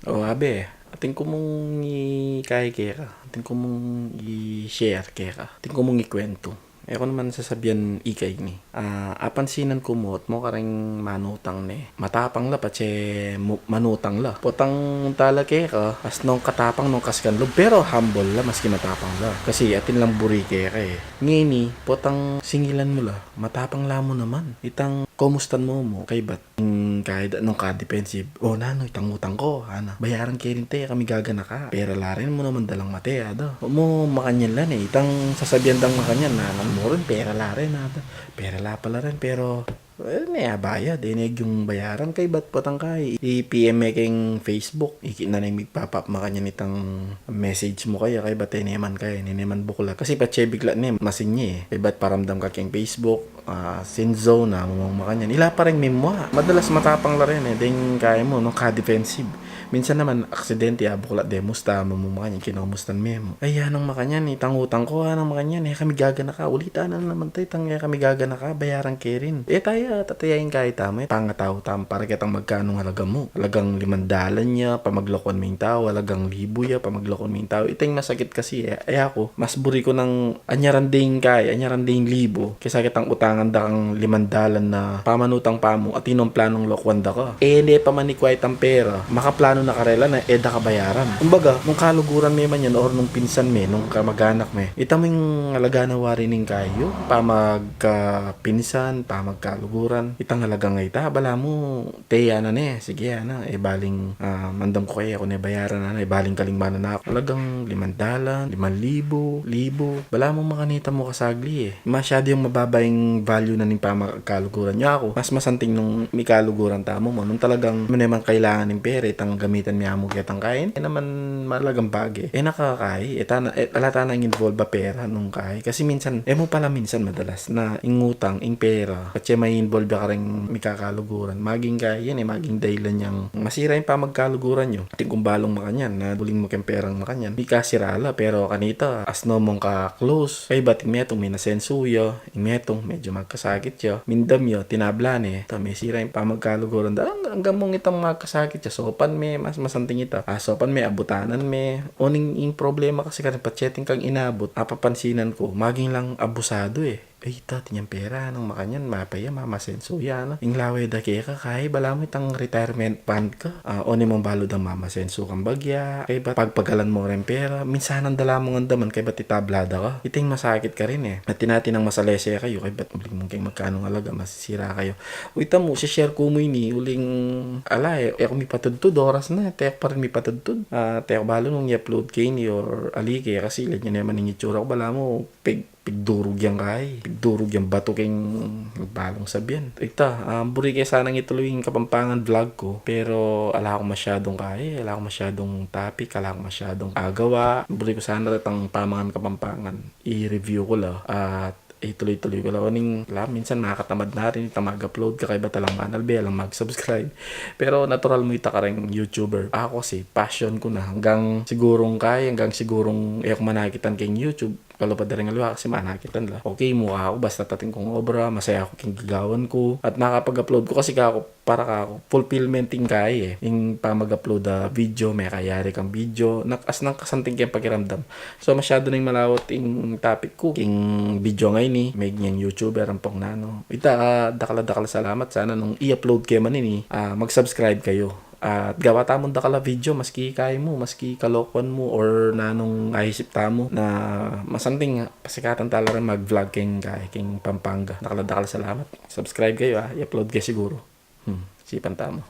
O abe, ating ko mong i-kaya kaya ating ko mong i-share kaya ating ko mong ikwento. Ako naman sasabihan ikay ni. Apansinan ko mo at mo karing manutang ni. Matapang la pache manutang la. Potang tala kaya ka, as nung katapang nung kaskan lo. Pero humble la, maski matapang la. Kasi atin lang buri kaya ka eh. Ngini, potang singilan mo la. Matapang la mo naman. Itang komustan mo kay bat. Kahit anong ka-defensive. O nano, itang utang ko. Ana, bayaran kayo rin tayo kami gagana ka. Pero la rin mo naman dalang mate. Ado. O mo makanyan lan eh. Itang sasabihan dang makanyan na mo rin. Pera la rin. Ado. Pera la pala rin. Pero bayad. Dinig yung bayaran kay bat potang kay. I-PM kayong Facebook. Iki na na magpapap makanyan itang message mo kaya. Kay bat neman kaya. Neman bukla. Kasi patse bigla ni masinye eh. Kay bat paramdam ka kayong Facebook. Sinzo na makanyan. Ila pa rin mimwa. Madalas matapang la rin eh. Ding kaya mo no ka-defensive. Minsan naman aksidente bukla demusta makanyan kinamustan memo. Ay anong makanyan itang utang ko anong makanyan kami gagana ka ulitan na naman tayo tang kami gagana ka bayaran kay rin. Tayo tatayain kahit tama pangatao tam para kitang magkanong halaga mo. Halagang 500 niya pamaglokon mo yung tao. Halagang 1,000 ya pamaglokon mo yung tao. Itang masakit kasi ako mas buri ko ng anyaran ding 1,000 kaysa kitang utangan da kang 500 na pamanutang pa mo at inong planong lokwan da ka. Hindi pa manikway ang pera makaplano na karela na eda kabayaran. Kumbaga, nung kaluguran may man yan or nung pinsan may, nung kamag-anak may, itaming alaga na warining kayo, pamagkapinsan, pamagkaluguran, itang alaga nga ita, bala mo, teya na ne, sige na, baling mandam ko kaya ako na bayaran na, baling kaling na ako. Alagang 500, 5,000, 1,000, bala mo makanita mo kasagli Masyado yung mababa yung value na ng pamagkaluguran niya ako. Mas masanting nung may kaluguran tamo mo, nung talagang mo naman kailangan ng pera, itang gamitan niya mo kitang kain naman malagang bagay nakakay alata na involve ba pera nung kay kasi minsan mo pala minsan madalas na ingutang ing pera kasi may involve ka ring mikakaluguran maging kay yan maging dahilan niyang masira yung pamagkaluguran nyo ating kumbalong makanyan na buling mo kang perang makanyan di kasirala pero kanita asno mong ka close kay bating metong may nasensuyo metong medyo magkasakit yo mindam yo tinablan may sira yung pamagkaluguran hanggang mong itang magkasakit yo sopan may mas masanting ita. Sopan may abutanan may oning yung problema kasi kan patsetting kang inabot. Papansinan ko maging lang abusado ita tinyang pera nung makanyan mapaya mamasenso yan yung laway da kaya ka kay bala mo itang retirement fund ka oni mong balod ang mamasenso kang bagya kay ba pagpagalan mo rin pera minsan ang dala mong andaman kay ba titablada ka iting masakit ka rin at tinatin ang masalese kayo kay ba't muling mong kayong magkano alaga masisira kayo ita mo share ko mo ini uling ala ako may patudtud oras na tek pa rin may patudtud tek balo nung i-upload kay ni or ali kaya kasi ilan nyo naman yung itsura ko bala mo pigdurog yan kay pigdurog yan bato kayong balong sabihan buri kaya sanang ituloy yung Kapampangan vlog ko pero ala ko masyadong kaya ala ko masyadong topic ala ko masyadong agawa buri ko sana itang pamangan Kapampangan i-review ko la at tuloy-tuloy ko lang. Minsan makakatamad na rin itang mag-upload ka kay ba talang manalbe, lang mag-subscribe. Pero natural mo ita ka rin YouTuber. Ako kasi, passion ko na. Hanggang sigurong kung manakitan kayong YouTube, kalupad na rin alwa kasi manakitan la. Okay, mukha ako, basta tating kong obra, masaya ako king gagawan ko. At nakapag-upload ko kasi para ako, fulfillmenting kaya yung pa mag-upload video, may kayari kang video, as nang kasanting kayong pakiramdam. So, masyado na yung malawot yung topic ko. King video ngayon may ganyan YouTuber ang pong nano. Dakala salamat. Sana nung i-upload kayo man mag-subscribe kayo. At gawa tamon dakala video maski kaya mo, maski kalokohan mo or nanong ahisip tamo na masanting pasikatan tala rin mag-vlog king Pampanga. Dakala salamat. Subscribe kayo i-upload kayo siguro. Sipan tamo.